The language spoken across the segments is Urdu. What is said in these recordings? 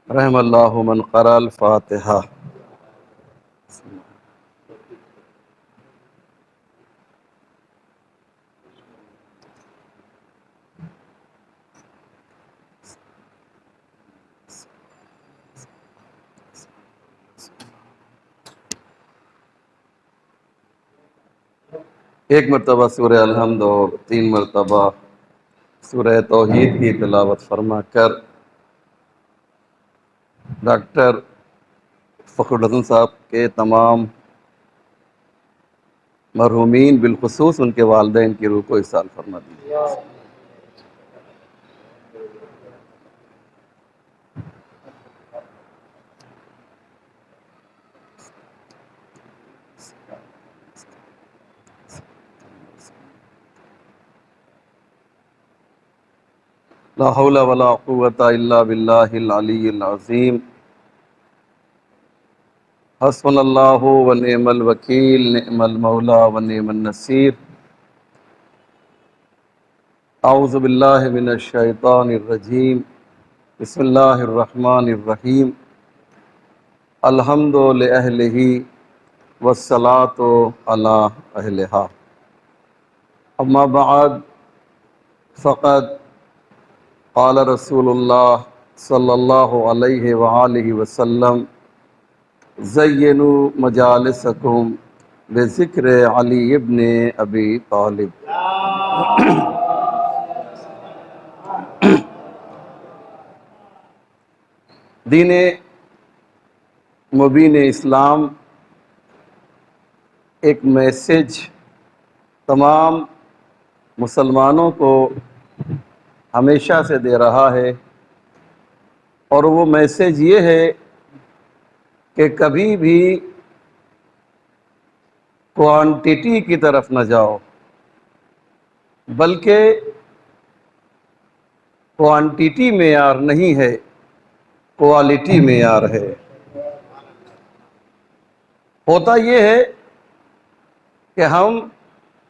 رحم اللہ من قرأ الفاتحہ۔ ایک مرتبہ سورہ الحمد اور 3 مرتبہ سورہ توحید کی تلاوت فرما کر ڈاکٹر فخر الحسن صاحب کے تمام مرحومین بالخصوص ان کے والدین کی روح کو ایصال فرما دیجیے۔ لا حول ولا قوة الا باللہ العلی العظیم۔ حسبنا اللہ ونعم الوکیل، نعم المولا ونعم النصیر۔ اعوذ باللہ من الشیطان الرجیم، بسم اللہ الرحمن الرحیم۔ الحمد لأہلہ والصلاة علی اہلہا۔ اما بعد فقد قال رسول اللہ صلی اللہ علیہ وآلہ وسلم زینوا مجالسکم بذکر علی ابن ابی طالب۔ دین مبین اسلام ایک میسج تمام مسلمانوں کو ہمیشہ سے دے رہا ہے، اور وہ میسج یہ ہے کہ کبھی بھی کوانٹیٹی کی طرف نہ جاؤ، بلکہ کوانٹیٹی معیار نہیں ہے، کوالٹی معیار ہے۔ ہوتا یہ ہے کہ ہم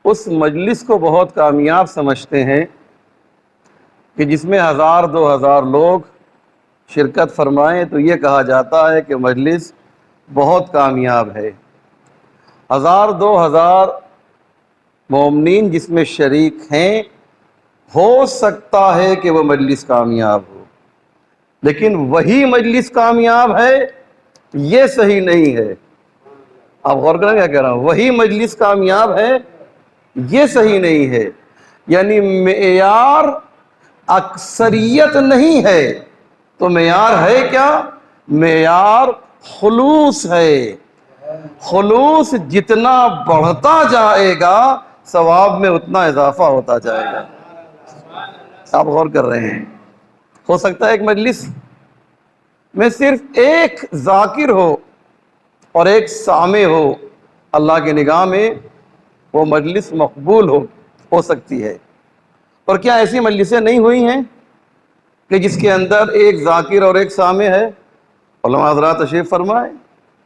اس مجلس کو بہت کامیاب سمجھتے ہیں کہ جس میں 1000-2000 لوگ شرکت فرمائیں تو یہ کہا جاتا ہے کہ مجلس بہت کامیاب ہے۔ 1000-2000 مومنین جس میں شریک ہیں، ہو سکتا ہے کہ وہ مجلس کامیاب ہو، لیکن وہی مجلس کامیاب ہے یہ صحیح نہیں ہے۔ آپ غور کریں کیا کہہ رہا ہوں، وہی مجلس کامیاب ہے یہ صحیح نہیں ہے، یعنی معیار اکثریت نہیں ہے تو معیار ہے کیا؟ معیار خلوص ہے۔ خلوص جتنا بڑھتا جائے گا ثواب میں اتنا اضافہ ہوتا جائے گا۔ آپ غور کر رہے ہیں، ہو سکتا ہے ایک مجلس میں صرف ایک ذاکر ہو اور ایک سامع ہو، اللہ کی نگاہ میں وہ مجلس مقبول ہو سکتی ہے۔ اور کیا ایسی مجلسیں نہیں ہوئی ہیں کہ جس کے اندر ایک ذاکر اور ایک سامع ہے؟ علماء حضرات تشریف فرمائیں۔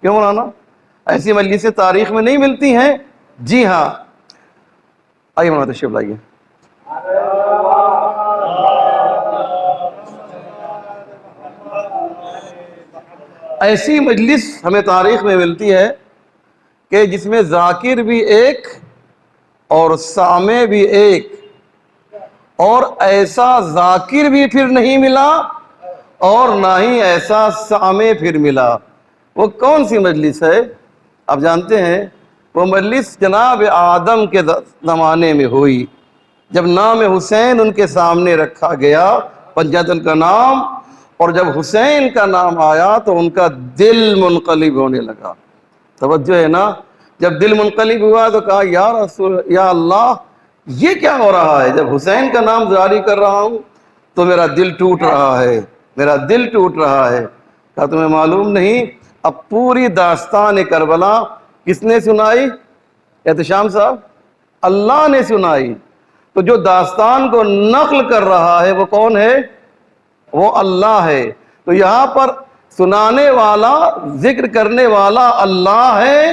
کیوں مولانا ایسی مجلسیں تاریخ میں نہیں ملتی ہیں؟ جی ہاں، آئیے مولانا تشریف لائیے۔ ایسی مجلس ہمیں تاریخ میں ملتی ہے کہ جس میں ذاکر بھی ایک اور سامع بھی ایک، اور ایسا ذاکر بھی پھر نہیں ملا اور نہ ہی ایسا سامع پھر ملا۔ وہ کون سی مجلس ہے؟ آپ جانتے ہیں وہ مجلس جناب آدم کے زمانے میں ہوئی، جب نام حسین ان کے سامنے رکھا گیا، پنجتن کا نام، اور جب حسین کا نام آیا تو ان کا دل منقلب ہونے لگا۔ توجہ ہے نا، جب دل منقلب ہوا تو کہا یا اللہ یہ کیا ہو رہا ہے؟ جب حسین کا نام جاری کر رہا ہوں تو میرا دل ٹوٹ رہا ہے، میرا دل ٹوٹ رہا ہے۔ کہا تمہیں معلوم نہیں؟ اب پوری داستان کربلا کس نے سنائی؟ احتشام صاحب، اللہ نے سنائی۔ تو جو داستان کو نقل کر رہا ہے وہ کون ہے؟ وہ اللہ ہے۔ تو یہاں پر سنانے والا، ذکر کرنے والا اللہ ہے،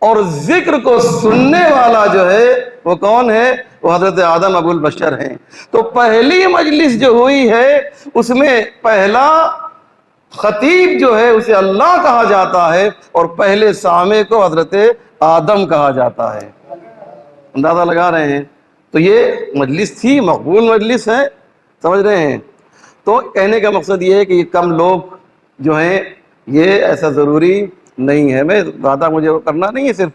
اور ذکر کو سننے والا جو ہے وہ کون ہے؟ وہ حضرت آدم ابو البشر ہیں۔ تو پہلی مجلس جو ہوئی ہے اس میں پہلا خطیب جو ہے اسے اللہ کہا جاتا ہے، اور پہلے سامع کو حضرت آدم کہا جاتا ہے۔ اندازہ لگا رہے ہیں؟ تو یہ مجلس تھی، مقبول مجلس ہے، سمجھ رہے ہیں؟ تو کہنے کا مقصد یہ ہے کہ یہ کم لوگ جو ہیں یہ ایسا ضروری نہیں ہے۔ میں زیادہ مجھے کرنا نہیں ہے، صرف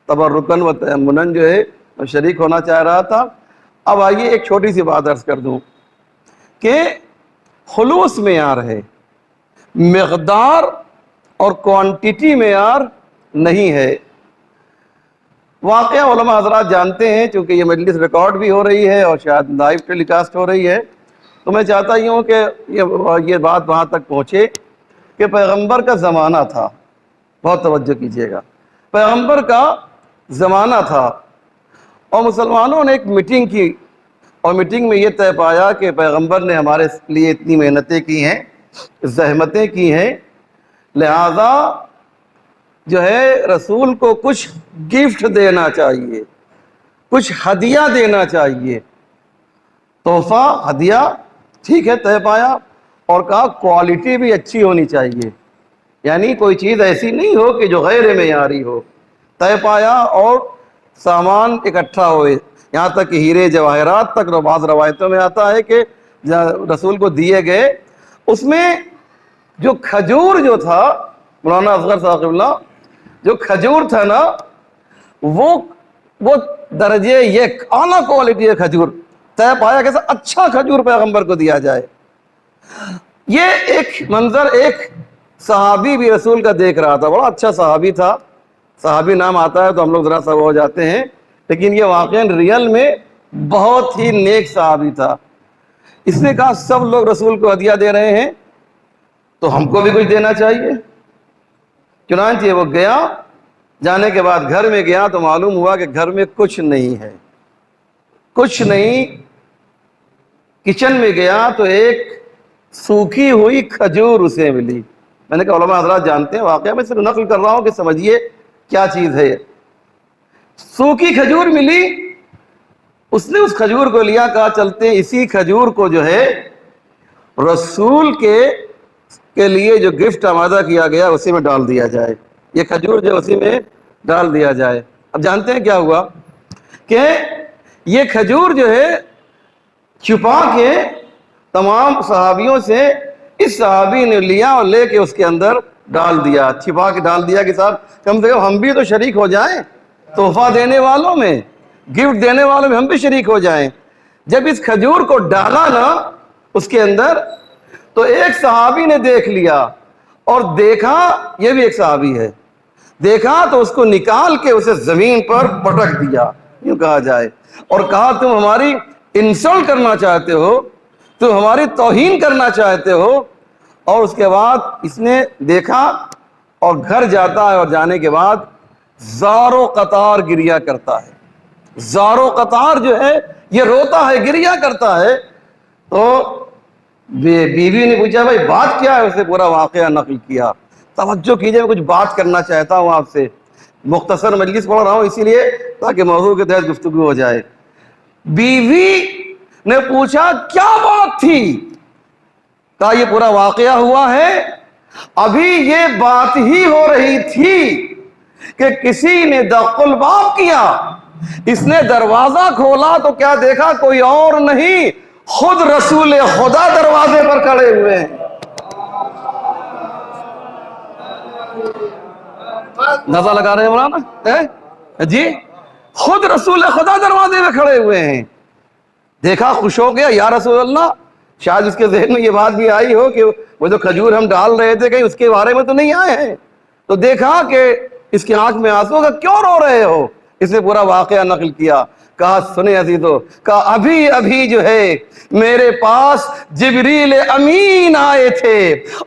تبرکن و تیمنن جو ہے شریک ہونا چاہ رہا تھا۔ اب آئیے ایک چھوٹی سی بات عرض کر دوں کہ خلوص معیار ہے، مقدار اور کوانٹیٹی معیار نہیں ہے۔ واقعہ علماء حضرات جانتے ہیں، چونکہ یہ مجلس ریکارڈ بھی ہو رہی ہے اور شاید لائیو ٹیلی کاسٹ ہو رہی ہے، تو میں چاہتا ہی ہوں کہ یہ بات وہاں تک پہنچے کہ پیغمبر کا زمانہ تھا۔ بہت توجہ کیجیے گا، پیغمبر کا زمانہ تھا اور مسلمانوں نے ایک میٹنگ کی، اور میٹنگ میں یہ طے پایا کہ پیغمبر نے ہمارے لیے اتنی محنتیں کی ہیں، زحمتیں کی ہیں، لہذا جو ہے رسول کو کچھ گفٹ دینا چاہیے، کچھ ہدیہ دینا چاہیے، تحفہ ہدیہ، ٹھیک ہے، طے پایا، اور کہا کوالٹی بھی اچھی ہونی چاہیے، یعنی کوئی چیز ایسی نہیں ہو کہ جو غیر معیاری ہو۔ طے پایا اور سامان اکٹھا ہوئے، یہاں تک کہ ہیرے جواہرات تک بعض روایتوں میں آتا ہے کہ رسول کو دیے گئے۔ اس میں جو کھجور جو تھا، مولانا اصغر ثاقب اللہ، جو کھجور تھا نا، وہ درجے یک اعلیٰ کوالٹی ہے کھجور۔ طے پایا کہ اچھا کھجور پیغمبر کو دیا جائے۔ یہ ایک منظر ایک صحابی بھی رسول کا دیکھ رہا تھا، بڑا اچھا صحابی تھا، صحابی نام آتا ہے تو ہم لوگ ذرا سا وہ ہو جاتے ہیں، لیکن یہ واقعاً ریئل میں بہت ہی نیک صحابی تھا۔ اس نے کہا سب لوگ رسول کو ہدیہ دے رہے ہیں تو ہم کو بھی کچھ دینا چاہیے۔ چنانچہ وہ گیا، جانے کے بعد گھر میں گیا تو معلوم ہوا کہ گھر میں کچھ نہیں ہے، کچھ نہیں۔ کچن میں گیا تو ایک سوکھی ہوئی کھجور اسے ملی۔ میں نے کہا علماء حضرات جانتے ہیں، واقعہ میں صرف نقل کر رہا ہوں کہ سمجھیے کیا چیز ہے۔ سوکھی کھجور ملی، اس نے اس کھجور کو لیا، کہا چلتے ہیں اسی کھجور کو جو ہے رسول کے لیے جو گفٹ آمادہ کیا گیا اسی میں ڈال دیا جائے، یہ کھجور جو اسی میں ڈال دیا جائے۔ اب جانتے ہیں کیا ہوا کہ یہ کھجور جو ہے چھپا کے تمام صحابیوں سے اس صحابی نے لیا اور لے کے اس کے اندر ڈال دیا، چھپا کے ڈال دیا کہ صاحب کم سے کم ہم بھی تو شریک ہو جائیں، تحفہ دینے والوں میں، گفٹ دینے والوں میں ہم بھی شریک ہو جائیں۔ جب اس کھجور کو ڈالا نا اس کے اندر تو ایک صحابی نے دیکھ لیا اور دیکھا، یہ بھی ایک صحابی ہے، دیکھا تو اس کو نکال کے اسے زمین پر پٹک دیا، یوں کہا جائے، اور کہا تم ہماری انسلٹ کرنا چاہتے ہو، تم ہماری توہین کرنا چاہتے ہو۔ اور اس کے بعد اس نے دیکھا اور گھر جاتا ہے، اور جانے کے بعد زاروں قطار گریا کرتا ہے، زاروں قطار جو ہے یہ روتا ہے، گریا کرتا ہے۔ تو بیوی نے پوچھا بھائی بات کیا ہے، اسے پورا واقعہ نقل کیا۔ توجہ کیجئے، میں کچھ بات کرنا چاہتا ہوں آپ سے، مختصر مجلس پڑھ رہا ہوں اسی لیے تاکہ موضوع کے تحت گفتگو ہو جائے۔ بیوی نے پوچھا کیا بات تھی؟ کہا یہ پورا واقعہ ہوا ہے، ابھی یہ بات ہی ہو رہی تھی کہ کسی نے دق الباب کیا، اس نے دروازہ کھولا تو کیا دیکھا، کوئی اور نہیں، خود رسول خدا دروازے پر کھڑے ہوئے ہیں۔ نظر لگا رہے ہیں مولانا جی، خود رسول خدا دروازے پہ کھڑے ہوئے ہیں۔ دیکھا، خوش ہو گیا، یا رسول اللہ، شاید اس کے ذہن میں یہ بات بھی آئی ہو کہ وہ جو کھجور ہم ڈال رہے تھے کہیں اس کے بارے میں تو نہیں آئے ہیں۔ تو دیکھا کہ اس کی آنکھ میں آنسو، کہ کیوں رو رہے ہو؟ اس نے پورا واقعہ نقل کیا۔ کہا سنیں عزیزو، کہا ابھی ابھی جو ہے میرے پاس جبریل امین آئے تھے،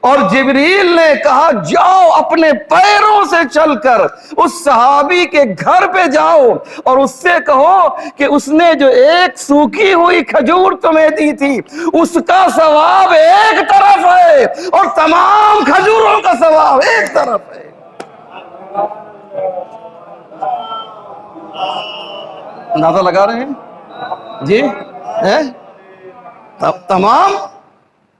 اور جبریل نے کہا جاؤ اپنے پیروں سے چل کر اس صحابی کے گھر پہ جاؤ اور اس سے کہو کہ اس نے جو ایک سوکھی ہوئی کھجور تمہیں دی تھی اس کا ثواب ایک طرف ہے اور تمام کھجوروں کا ثواب ایک طرف ہے۔ اندازہ لگا رہے ہیں جی؟ تمام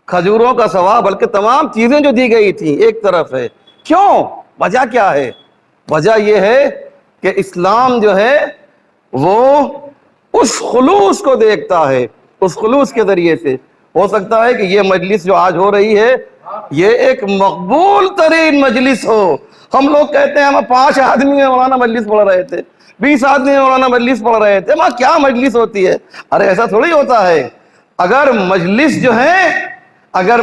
کھجوروں کا ثواب، بلکہ تمام چیزیں جو دی گئی تھیں ایک طرف ہے۔ کیوں؟ وجہ کیا ہے؟ وجہ یہ ہے کہ اسلام جو ہے وہ اس خلوص کو دیکھتا ہے، اس خلوص کے ذریعے سے۔ ہو سکتا ہے کہ یہ مجلس جو آج ہو رہی ہے یہ ایک مقبول ترین مجلس ہو۔ ہم لوگ کہتے ہیں ہم 5 آدمی مولانا مجلس پڑھ رہے تھے، 20 آدمی مولانا مجلس پڑھ رہے تھے، ماں کیا مجلس ہوتی ہے؟ ارے ایسا تھوڑی ہوتا ہے۔ اگر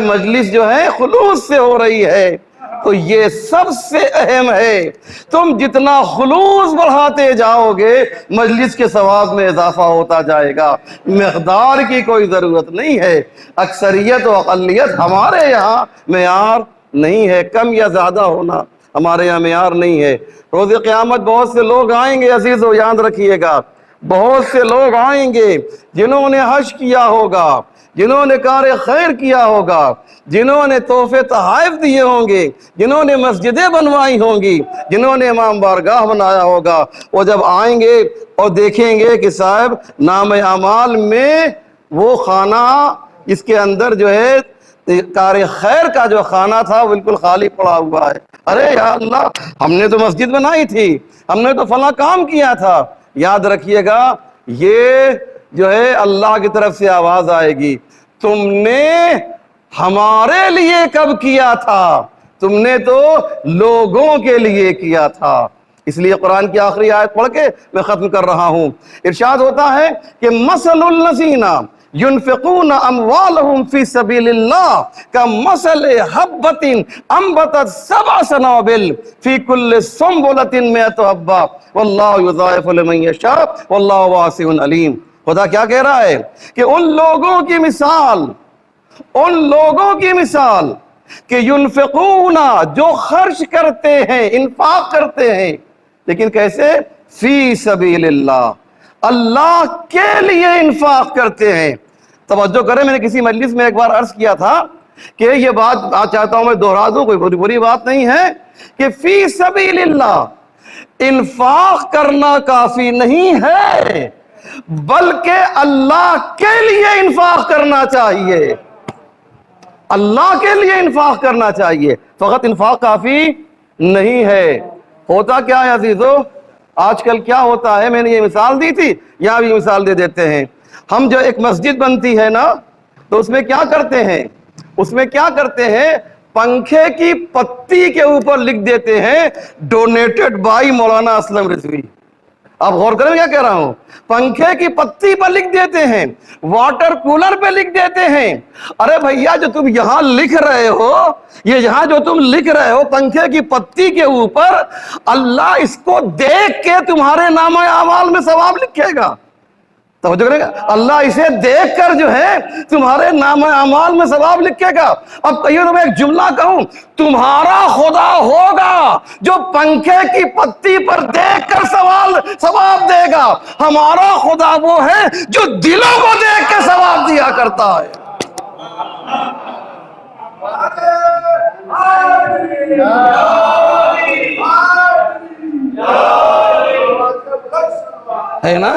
مجلس جو ہے خلوص سے ہو رہی ہے تو یہ سب سے اہم ہے۔ تم جتنا خلوص بڑھاتے جاؤ گے مجلس کے ثواب میں اضافہ ہوتا جائے گا۔ مقدار کی کوئی ضرورت نہیں ہے۔ اکثریت و اقلیت ہمارے یہاں معیار نہیں ہے، کم یا زیادہ ہونا ہمارے یہاں معیار نہیں ہے۔ روز قیامت بہت سے لوگ آئیں گے عزیزو، یاد رکھیے گا، بہت سے لوگ آئیں گے جنہوں نے حج کیا ہوگا، جنہوں نے کار خیر کیا ہوگا، جنہوں نے تحفے تحائف دیے ہوں گے، جنہوں نے مسجدیں بنوائی ہوں گی، جنہوں نے امام بارگاہ بنایا ہوگا، وہ جب آئیں گے اور دیکھیں گے کہ صاحب نام اعمال میں وہ خانہ اس کے اندر جو ہے کار خیر کا جو خانہ تھا وہ بالکل خالی پڑا ہوا ہے۔ ارے یا اللہ، ہم نے تو مسجد بنائی تھی، ہم نے تو فلاں کام کیا تھا۔ یاد رکھیے گا یہ جو ہے اللہ کی طرف سے آواز آئے گی، تم نے ہمارے لیے کب کیا تھا؟ تم نے تو لوگوں کے لیے کیا تھا۔ اس لیے قرآن کی آخری آیت پڑھ کے میں ختم کر رہا ہوں۔ ارشاد ہوتا ہے کہ مثل الذین ينفقون اموالهم في سبيل الله كمثل حبة انبتت 7 سنابل في كل سنبلة 100 حبة والله يضاعف لمن يشاء والله واسع علیم۔ خدا کیا کہہ رہا ہے کہ ان لوگوں کی مثال کہ ينفقون جو خرچ کرتے ہیں، انفاق کرتے ہیں، لیکن کیسے؟ فی سبیل اللہ، اللہ کے لیے انفاق کرتے ہیں۔ توجہ کریں، میں نے کسی مجلس میں ایک بار عرض کیا تھا کہ یہ بات آج چاہتا ہوں میں دہرا دوں، کوئی بری بات نہیں ہے، کہ فی سبیل اللہ انفاق کرنا کافی نہیں ہے، بلکہ اللہ کے لیے انفاق کرنا چاہیے۔ اللہ کے لیے انفاق کرنا چاہیے، فقط انفاق کافی نہیں ہے۔ ہوتا کیا ہے عزیزو، آج کل کیا ہوتا ہے، میں نے یہ مثال دی تھی، یہاں بھی مثال دے دیتے ہیں۔ ہم جو ایک مسجد بنتی ہے نا تو اس میں کیا کرتے ہیں پنکھے کی پتی کے اوپر لکھ دیتے ہیں ڈونیٹڈ بائی مولانا اسلم رضوی۔ آپ غور کریں کیا کہہ رہا ہوں، پنکھے کی پتی پر لکھ دیتے ہیں، واٹر کولر پہ لکھ دیتے ہیں۔ ارے بھیا جو تم یہاں لکھ رہے ہو، یہاں جو تم لکھ رہے ہو پنکھے کی پتی کے اوپر، اللہ اس کو دیکھ کے تمہارے نامہ اعمال میں ثواب لکھے گا۔ توجہ کرے گا، اللہ اسے دیکھ کر جو ہے تمہارے نامہ اعمال میں ثواب لکھے گا۔ اب کہیے تو میں ایک جملہ کہوں، تمہارا خدا ہوگا جو پنکھے کی پتی پر دیکھ کر ثواب دے گا، ہمارا خدا وہ ہے جو دلوں کو دیکھ کے ثواب دیا کرتا ہے۔ ہے نا؟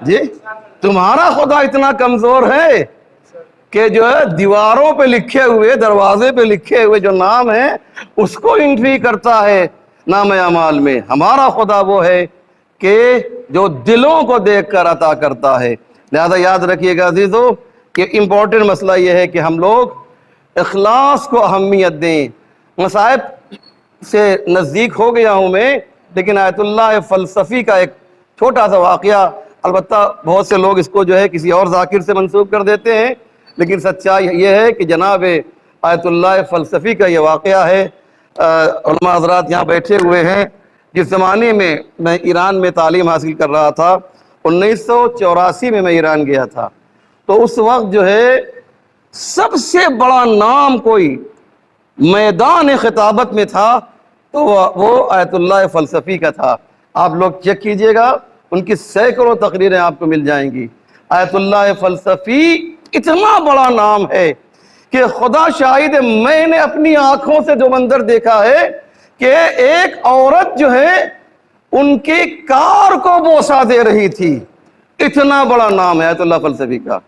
جی تمہارا خدا اتنا کمزور ہے کہ جو ہے دیواروں پہ لکھے ہوئے، دروازے پہ لکھے ہوئے جو نام ہیں اس کو انٹری کرتا ہے نام اعمال میں۔ ہمارا خدا وہ ہے کہ جو دلوں کو دیکھ کر عطا کرتا ہے۔ لہذا یاد رکھیے گا عزیزو کہ امپورٹنٹ مسئلہ یہ ہے کہ ہم لوگ اخلاص کو اہمیت دیں۔ مصائب سے نزدیک ہو گیا ہوں میں، لیکن آیت اللہ فلسفی کا ایک چھوٹا سا واقعہ، البتہ بہت سے لوگ اس کو جو ہے کسی اور ذاکر سے منسوب کر دیتے ہیں، لیکن سچائی یہ ہے کہ جناب آیت اللہ فلسفی کا یہ واقعہ ہے۔ علماء حضرات یہاں بیٹھے ہوئے ہیں، جس زمانے میں میں ایران میں تعلیم حاصل کر رہا تھا، 1984 میں میں ایران گیا تھا، تو اس وقت جو ہے سب سے بڑا نام کوئی میدان خطابت میں تھا تو وہ آیت اللہ فلسفی کا تھا۔ آپ لوگ چیک کیجئے گا، ان کی سینکڑوں تقریریں آپ کو مل جائیں گی۔ آیت اللہ فلسفی اتنا بڑا نام ہے کہ خدا شاہد ہے، میں نے اپنی آنکھوں سے جو منظر دیکھا ہے کہ ایک عورت جو ہے ان کی کار کو بوسہ دے رہی تھی، اتنا بڑا نام ہے آیت اللہ فلسفی کا.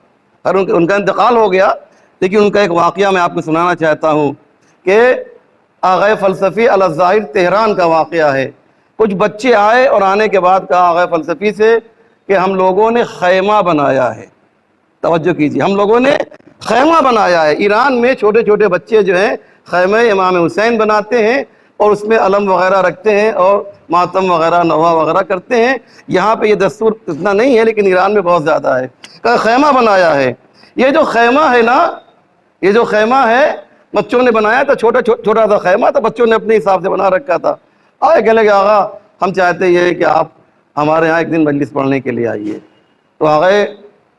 اور ان کا انتقال ہو گیا، لیکن ان کا ایک واقعہ میں آپ کو سنانا چاہتا ہوں کہ آغا فلسفی الظاہر تہران کا واقعہ ہے. کچھ بچے آئے اور آنے کے بعد کہا آغا فلسفی سے کہ ہم لوگوں نے خیمہ بنایا ہے. توجہ کیجیے، ہم لوگوں نے خیمہ بنایا ہے. ایران میں چھوٹے چھوٹے بچے جو ہیں خیمہ امام حسین بناتے ہیں اور اس میں علم وغیرہ رکھتے ہیں اور ماتم وغیرہ نوا وغیرہ کرتے ہیں. یہاں پہ یہ دستور اتنا نہیں ہے لیکن ایران میں بہت زیادہ ہے. کہ خیمہ بنایا ہے. یہ جو خیمہ ہے نا، یہ جو خیمہ ہے بچوں نے بنایا تھا، چھوٹا سا خیمہ تھا، بچوں نے اپنے حساب سے بنا رکھا تھا. آئے کہنے لگے آغا ہم چاہتے یہ کہ آپ ہمارے ہاں ایک دن مجلس پڑھنے کے لیے آئیے. تو آغا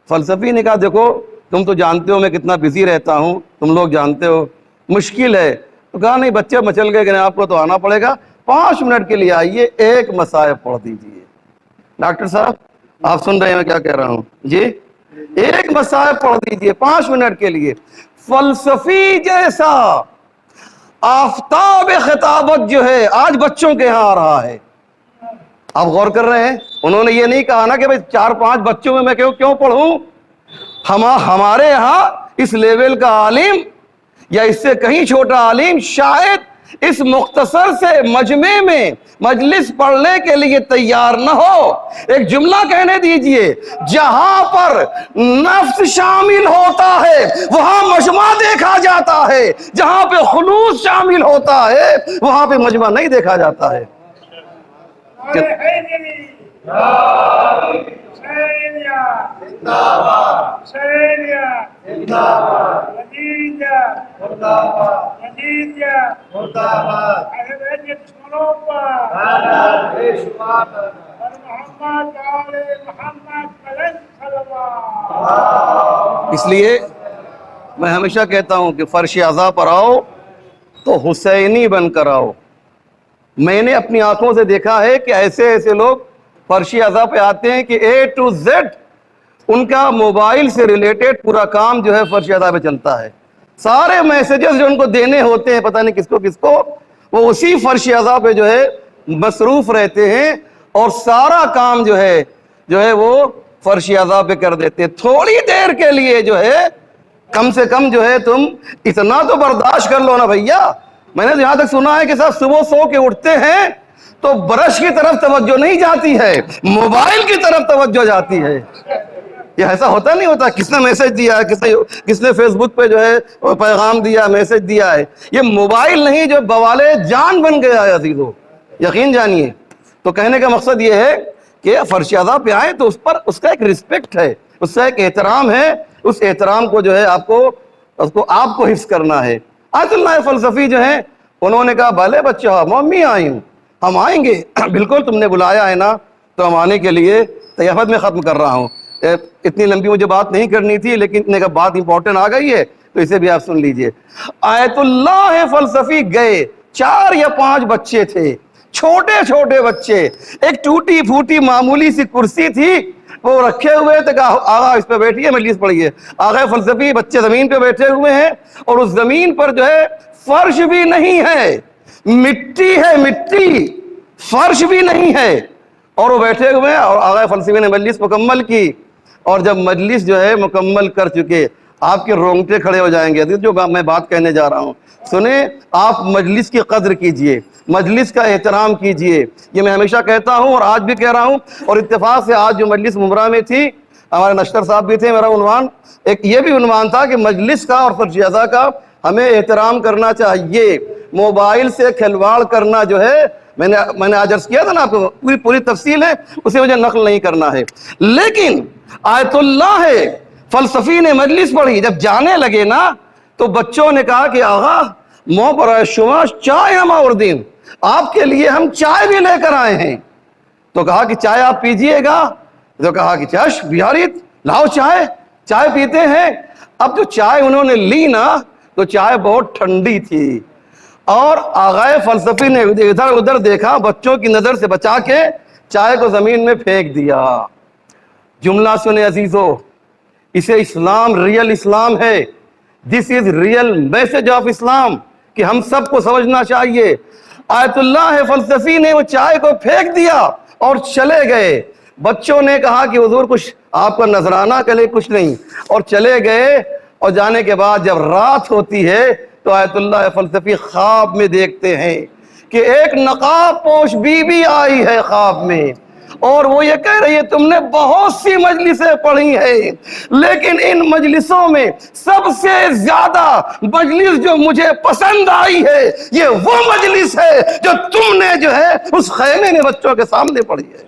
فلسفی نے کہا دیکھو تم تو جانتے ہو میں کتنا بزی رہتا ہوں، تم لوگ جانتے ہو مشکل ہے. تو کہا نہیں بچے مچل گئے کہ آپ کو تو آنا پڑے گا، 5 منٹ کے لیے آئیے، ایک مصائب پڑھ دیجئے. ڈاکٹر صاحب آپ سن رہے ہیں میں کیا کہہ رہا ہوں جی؟ ایک مصائب پڑھ دیجئے 5 منٹ کے لیے. فلسفی جیسا آفتاب خطابت جو ہے آج بچوں کے ہاں آ رہا ہے. آپ غور کر رہے ہیں؟ انہوں نے یہ نہیں کہا نا کہ بھئی 4-5 بچوں میں کیوں پڑھوں. ہمارے ہاں اس لیول کا عالم یا اس سے کہیں چھوٹا عالم شاید اس مختصر سے مجمع میں مجلس پڑھنے کے لیے تیار نہ ہو. ایک جملہ کہنے دیجئے، جہاں پر نفس شامل ہوتا ہے وہاں مجمع دیکھا جاتا ہے، جہاں پہ خلوص شامل ہوتا ہے وہاں پہ مجمع نہیں دیکھا جاتا ہے. اس لیے میں ہمیشہ کہتا ہوں کہ فرش عزا پر آؤ تو حسینی بن کر آؤ. میں نے اپنی آنکھوں سے دیکھا ہے کہ ایسے ایسے لوگ فرش عزا پہ آتے ہیں کہ A to Z ان کا موبائل سے ریلیٹڈ پورا کام جو ہے فرش عزا پہ چلتا ہے. سارے میسیجز جو ان کو دینے ہوتے ہیں پتہ نہیں کس کو وہ اسی فرش عزا پہ جو ہے مصروف رہتے ہیں اور سارا کام جو ہے وہ فرش عزا پہ کر دیتے ہیں. تھوڑی دیر کے لیے جو ہے کم سے کم جو ہے تم اتنا تو برداشت کر لو نا بھیا. میں نے یہاں تک سنا ہے کہ صاحب صبح سو کے اٹھتے ہیں تو برش کی طرف توجہ نہیں جاتی ہے، موبائل کی طرف توجہ جاتی ہے. یہ ایسا ہوتا نہیں ہوتا؟ کس نے میسج دیا ہے، کس نے فیس بک پہ جو ہے پیغام دیا، میسج دیا ہے. یہ موبائل نہیں جو بوالے جان بن گیا ہے عزیزو، یقین جانیے. تو کہنے کا مقصد یہ ہے کہ فرش عزا پہ آئیں تو اس کا ایک رسپیکٹ ہے، اس کا ایک احترام ہے. اس احترام کو جو ہے آپ کو حفظ کرنا ہے. آیت اللہ فلسفی جو ہیں انہوں نے کہا بھلے بچہ ممی آئی ہوں، ہم آئیں گے. بالکل تم نے بلایا ہے نا تو ہم آنے کے لیے تیابت میں ختم کر رہا ہوں. اتنی لمبی مجھے بات نہیں کرنی تھی لیکن بات امپورٹنٹ آ گئی ہے تو اسے بھی آپ سن لیجئے. آیت اللہ فلسفی گئے، 4 یا 5 بچے تھے، چھوٹے چھوٹے بچے. ایک ٹوٹی پھوٹی معمولی سی کرسی تھی وہ رکھے ہوئے تھے. کہا آغا اس پہ بیٹھیے مجلس پڑھیے. آغا فلسفی بچے زمین پہ بیٹھے ہوئے ہیں اور اس زمین پر جو ہے فرش بھی نہیں ہے، مٹی ہے، مٹی، فرش بھی نہیں ہے. اور وہ بیٹھے ہوئے ہیں اور آغا فلسفی نے مجلس مکمل کی. اور جب مجلس جو ہے مکمل کر چکے آپ کے رونگٹے کھڑے ہو جائیں گے. جو میں بات کہنے جا رہا ہوں سنیں، آپ مجلس کی قدر کیجئے، مجلس کا احترام کیجئے. یہ میں ہمیشہ کہتا ہوں اور آج بھی کہہ رہا ہوں. اور اتفاق سے آج جو مجلس ممبرا میں تھی ہمارے نشتر صاحب بھی تھے، میرا عنوان ایک یہ بھی عنوان تھا کہ مجلس کا اور فرش عزا کا ہمیں احترام کرنا چاہیے. موبائل سے کھلواڑ کرنا جو ہے میں نے آج عرض کیا تھا نا آپ کو، پوری تفصیل ہے، اسے مجھے نقل نہیں کرنا ہے. لیکن آیت اللہ فلسفی نے مجلس پڑھی. جب جانے لگے نا تو بچوں نے کہا کہ آغا مو پر شما چائے ہم اور دین، آپ کے لیے ہم چائے بھی لے کر آئے ہیں. تو کہا کہ چائے آپ پیجئے گا؟ تو کہا کہ چش بیاریت لاؤ چائے پیتے ہیں. اب جو چائے انہوں نے لی نا تو چائے بہت ٹھنڈی تھی اور آغا فلسفی نے ادھر ادھر دیکھا، بچوں کی نظر سے بچا کے چائے کو زمین میں پھینک دیا. جملہ سنے عزیزو، اسے اسلام ریئل اسلام ہے. دس از ریئل میسج آف اسلام کہ ہم سب کو سمجھنا چاہیے. آیت اللہ فلسفی نے وہ چائے کو پھینک دیا اور چلے گئے. بچوں نے کہا کہ حضور کچھ آپ کا نذرانہ کلے کچھ نہیں، اور چلے گئے، اور جانے کے بعد جب رات ہوتی ہے تو آیت اللہ فلسفی خواب میں دیکھتے ہیں کہ ایک نقاب پوش بی بی آئی ہے خواب میں، اور وہ یہ کہہ رہی ہے تم نے بہت سی مجلسیں پڑھی ہیں، لیکن ان مجلسوں میں سب سے زیادہ مجلس جو مجھے پسند آئی ہے یہ وہ مجلس ہے جو تم نے جو ہے اس خیمے میں بچوں کے سامنے پڑھی ہے،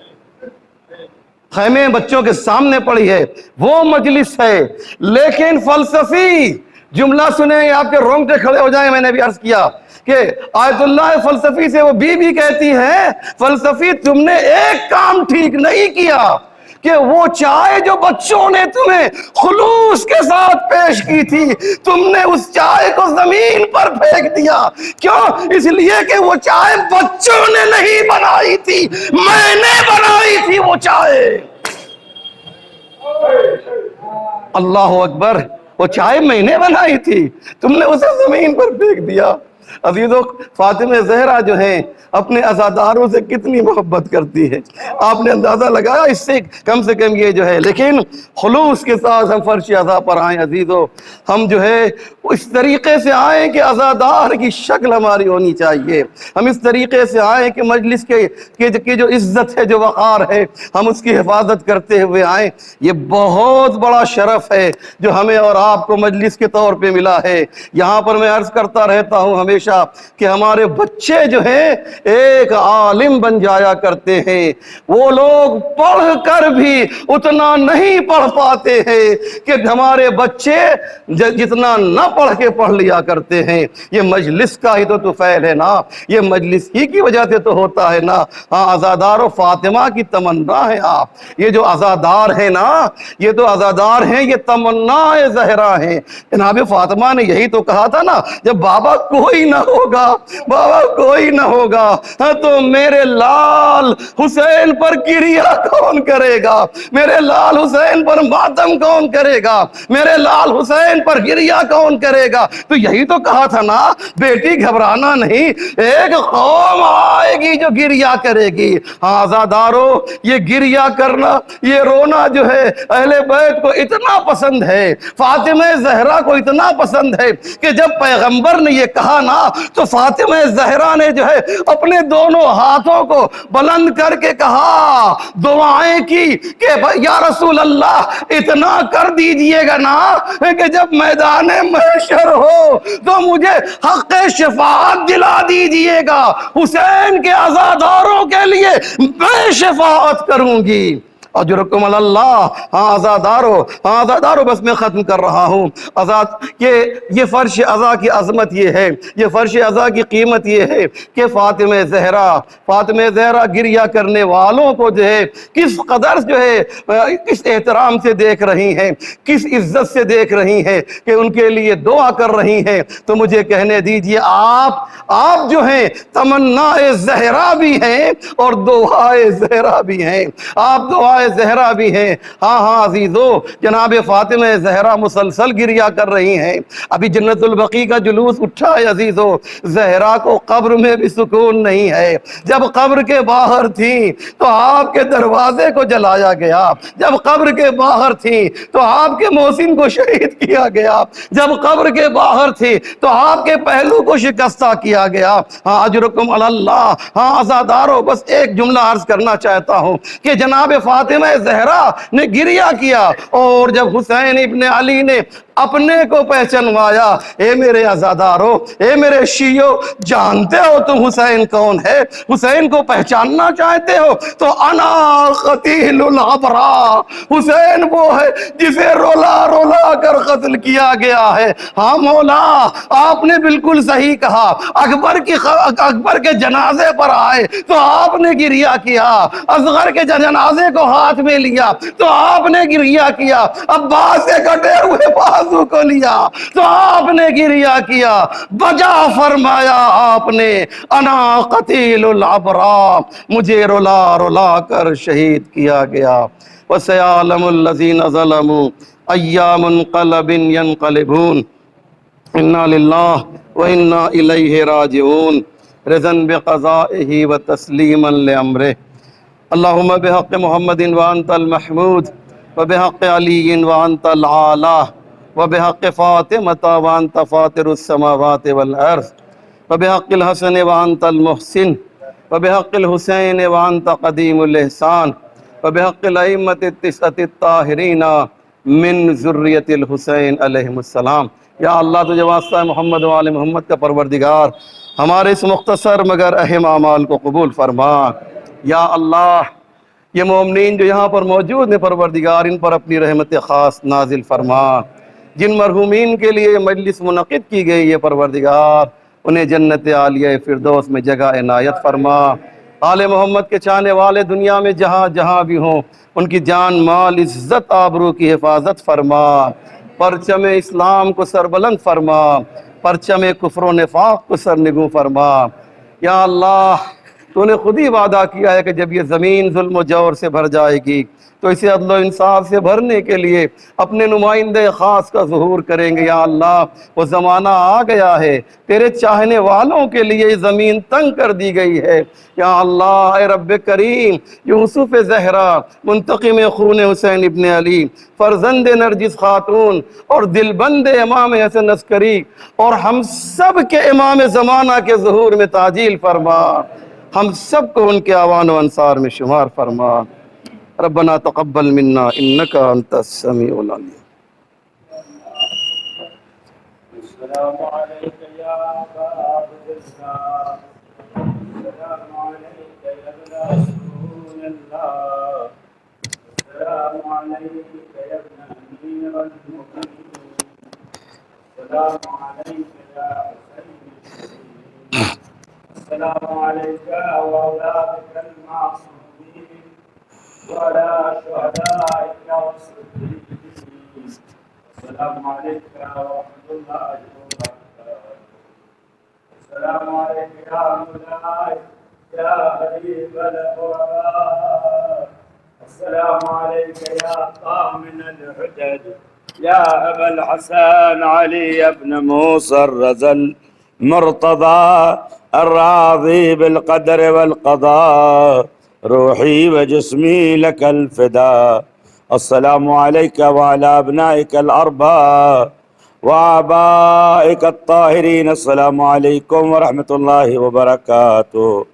خیمے میں بچوں کے سامنے پڑھی ہے، وہ مجلس ہے۔ لیکن فلسفی جملہ سنیں آپ کے رونگٹے کھڑے ہو جائیں، میں نے بھی عرض کیا کہ آیت اللہ فلسفی سے وہ بی بی کہتی ہے فلسفی تم نے ایک کام ٹھیک نہیں کیا کہ وہ چائے جو بچوں نے تمہیں خلوص کے ساتھ پیش کی تھی تم نے اس چائے کو زمین پر پھینک دیا، کیوں؟ اس لیے کہ وہ چائے بچوں نے نہیں بنائی تھی، میں نے بنائی تھی وہ چائے۔ اللہ اکبر، وہ چائے میں نے بنائی تھی، تم نے اسے زمین پر پھینک دیا۔ عزیزو، فاطمہ زہرا جو ہیں اپنے عزاداروں سے کتنی محبت کرتی ہے، آپ نے اندازہ لگایا؟ اس سے کم یہ جو ہے، لیکن خلوص کے ساتھ ہم فرش عزا پر آئیں عزیزو، ہم جو ہے اس طریقے سے آئیں کہ عزادار کی شکل ہماری ہونی چاہیے، ہم اس طریقے سے آئیں کہ مجلس کی جو عزت ہے، جو وقار ہے، ہم اس کی حفاظت کرتے ہوئے آئیں۔ یہ بہت بڑا شرف ہے جو ہمیں اور آپ کو مجلس کے طور پہ ملا ہے۔ یہاں پر میں عرض کرتا رہتا ہوں ہمیشہ کہ ہمارے بچے جو ہیں ایک عالم بن جایا کرتے ہیں، وہ لوگ پڑھ کر بھی اتنا نہیں پڑھ پاتے ہیں کہ ہمارے بچے جتنا نہ پڑھ کے پڑھ لیا کرتے ہیں۔ یہ مجلس کا ہی تو فعل ہے نا، یہ مجلس ہی کی وجہ سے تو ہوتا ہے نا۔ ہاں، عزادار و فاطمہ کی تمنا ہے آپ، یہ جو عزادار ہیں نا، یہ تو عزادار ہیں، یہ تمنا زہرا ہیں۔ جناب فاطمہ نے یہی تو کہا تھا نا، جب بابا کوئی نہ ہوگا، بابا کوئی نہ ہوگا تو میرے لال حسین پر گریہ کون کرے گا، میرے لال حسین پر ماتم کون کرے گا، میرے لال حسین پر گریہ کون کرے گا؟ تو یہی تو کہا تھا نا، بیٹی گھبرانا نہیں، ایک قوم آئے گی جو گریہ کرے گی۔ ہاں عزادارو، یہ گریہ کرنا، یہ رونا جو ہے اہل بیت کو اتنا پسند ہے، فاطمہ زہرا کو اتنا پسند ہے کہ جب پیغمبر نے یہ کہا نا تو فاطمہ زہرا نے جو ہے اپنے دونوں ہاتھوں کو بلند کر کے کہا، دعائیں کی کہ یا رسول اللہ اتنا کر دیجئے گا نا کہ جب میدان محشر ہو تو مجھے حق شفاعت دلا دیجئے گا، حسین کے عزاداروں کے لیے میں شفاعت کروں گی۔ اجرکم اللہ۔ ہاں عزادارو، بس میں ختم کر رہا ہوں۔ یہ فرش عزا کی عظمت یہ ہے، یہ فرش عزا کی قیمت یہ ہے کہ فاطمہ زہرا گریہ کرنے والوں کو جو ہے کس قدر جو ہے کس احترام سے دیکھ رہی ہیں، کس عزت سے دیکھ رہی ہیں کہ ان کے لیے دعا کر رہی ہیں۔ تو مجھے کہنے دیجئے، آپ جو ہیں تمنا زہرا بھی ہیں اور دعائے زہرا بھی ہیں، آپ دعائے زہرا بھی ہیں۔ ہاں عزیزو، جناب فاطمہ زہرا مسلسل گریہ کر رہی ہیں۔ ابھی جنت البقیع کا جلوس اٹھا ہے عزیزو، زہرا کو قبر میں بھی سکون نہیں ہے۔ جب قبر کے باہر تھیں تو آپ کے دروازے کو جلایا گیا، جب قبر کے باہر تھیں تو آپ کے محسن کو شہید کیا گیا، جب قبر کے باہر تھی تو آپ کے پہلو کو شکستہ کیا گیا۔ ہاں اجرکم اللہ۔ ہاں عزادارو، بس ایک جملہ عرض کرنا چاہتا ہوں کہ جناب فاطمہ زہرا نے گریہ کیا، اور جب حسین ابن علی نے اپنے کو پہچنوایا، اے میرے عزادارو، اے میرے شیعو، جانتے ہو تم حسین کون ہے؟ حسین کو پہچاننا چاہتے ہو تو انا قتیل الابرار، حسین وہ ہے جسے رولا رولا کر قتل کیا گیا ہے۔ ہاں مولا، آپ نے بالکل صحیح کہا، اکبر کے جنازے پر آئے تو آپ نے گریہ کیا، اصغر کے جنازے کو ہاتھ میں لیا تو آپ نے گریہ کیا، عباس کے کٹے ہوئے بازو کو لیا تو آپ نے گریہ کیا، بجا فرمایا آپ نے، انا قتیل الابرار، مجھے رلا رلا کر شہید کیا گیا۔ وَسَيَعْلَمُ الَّذِينَ ظَلَمُوا أَيَّ مُنْقَلَبٍ يَنْقَلِبُونَ اِنَّا لِلَّهِ وَإِنَّا إِلَيْهِ رَاجِعُونَ رِضًا بِقَضَائِهِ وَتَسْلِيمًا لِأَمْرِهِ۔ اللهم بحق محمد وانت المحمود وبحق علي وانت العالى وبحق فاطمة وانت فاطر السماوات والأرض وبحق الحسن وانت المحسن وبحق الحسين وانت قديم الإحسان وبحق الأئمة التسعة الطاهرين من ذریت الحسین علیہ السلام۔ یا اللہ تجھے واسطہ ہے محمد و آل محمد کا پروردگار، ہمارے اس مختصر مگر اہم اعمال کو قبول فرما۔ یا اللہ یہ مومنین جو یہاں پر موجود ہیں پروردگار، ان پر اپنی رحمت خاص نازل فرما۔ جن مرحومین کے لیے یہ مجلس منعقد کی گئی ہے پروردگار، انہیں جنت عالیہ فردوس میں جگہ عنایت فرما۔ آل محمد کے چاہنے والے دنیا میں جہاں جہاں بھی ہوں، ان کی جان مال عزت آبرو کی حفاظت فرما۔ پرچم اسلام کو سربلند فرما، پرچم کفر و نفاق کو سرنگوں فرما۔ یا اللہ تو نے خود ہی وعدہ کیا ہے کہ جب یہ زمین ظلم و جور سے بھر جائے گی تو اسے عدل و انصاف سے بھرنے کے لیے اپنے نمائندے خاص کا ظہور کریں گے۔ یا اللہ وہ زمانہ آ گیا ہے، تیرے چاہنے والوں کے لیے یہ زمین تنگ کر دی گئی ہے۔ یا اللہ اے رب کریم، یوسف زہرا منتقم خون حسین ابن علی، فرزند نرجس خاتون اور دلبند امام حسن عسکری اور ہم سب کے امام زمانہ کے ظہور میں تعجیل فرما، ہم سب کو ان کے اعوان و انصار میں شمار فرما۔ ربنا تقبل منا انك انت السميع العليم۔ السلام عليك يا أبا عبد الله، السلام عليك يا ابن رسول الله، السلام عليك يا ابن أمير المؤمنين، السلام عليك يا حسين، السلام عليك وأولادك المعصومين وعلى شهدائك والصديقين، السلام عليك ورحمة الله وبركاته، السلام عليك يا مولاي يا حبيب الغرباء، السلام عليك يا طامن الحجج يا أبا الحسن علي بن موسى الرزل مرتضى الراضي بالقدر والقضاء، روحي وجسمي لك الفداء، السلام عليك وعلى أبنائك الأربعة وآبائك الطاهرين، السلام عليكم ورحمة الله وبركاته،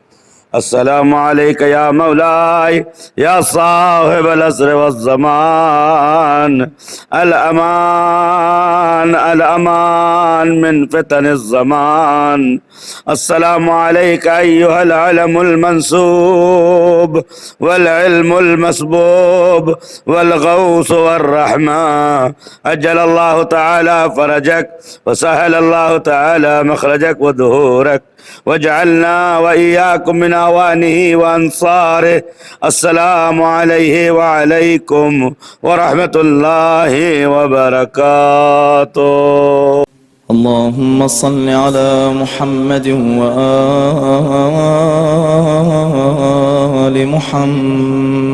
السلام عليك يا مولاي يا صاحب العصر والزمان، الأمان الأمان من فتن الزمان، السلام عليك أيها العلم المنسوب والعلم المسبوب والغوث والرحمة، أجل الله تعالى فرجك وسهل الله تعالى مخرجك وظهورك، واجعلنا وإياكم من أعوانه وأنصاره، السلام عليه وعليكم ورحمة الله وبركاته. اللهم صل على محمد وآل محمد